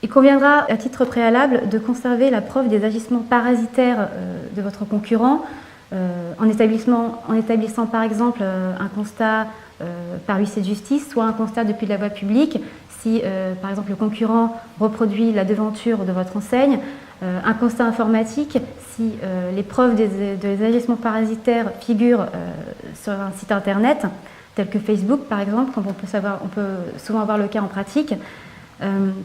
Il conviendra, à titre préalable, de conserver la preuve des agissements parasitaires de votre concurrent en établissant par exemple un constat par huissier de justice, soit un constat depuis la voie publique, si par exemple le concurrent reproduit la devanture de votre enseigne, un constat informatique si les preuves des agissements parasitaires figurent sur un site internet, tel que Facebook par exemple, comme on peut souvent voir le cas en pratique.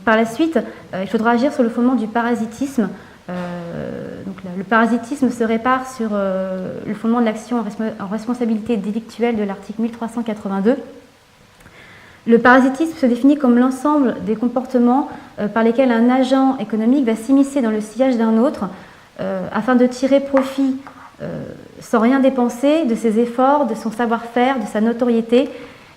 Par la suite, il faudra agir sur le fondement du parasitisme. Donc, le parasitisme se répare sur le fondement de l'action en responsabilité délictuelle de l'article 1382. Le parasitisme se définit comme l'ensemble des comportements par lesquels un agent économique va s'immiscer dans le sillage d'un autre afin de tirer profit sans rien dépenser de ses efforts, de son savoir-faire, de sa notoriété,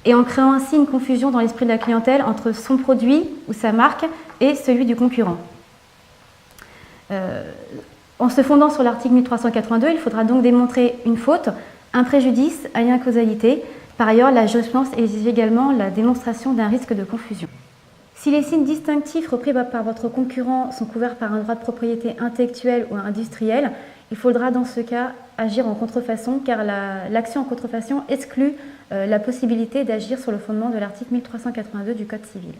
et en créant ainsi une confusion dans l'esprit de la clientèle entre son produit ou sa marque et celui du concurrent. En se fondant sur l'article 1382, il faudra donc démontrer une faute, un préjudice, un lien causalité. Par ailleurs, la jurisprudence exige également la démonstration d'un risque de confusion. Si les signes distinctifs repris par votre concurrent sont couverts par un droit de propriété intellectuelle ou industrielle, il faudra dans ce cas agir en contrefaçon, car l'action en contrefaçon exclut la possibilité d'agir sur le fondement de l'article 1382 du Code civil.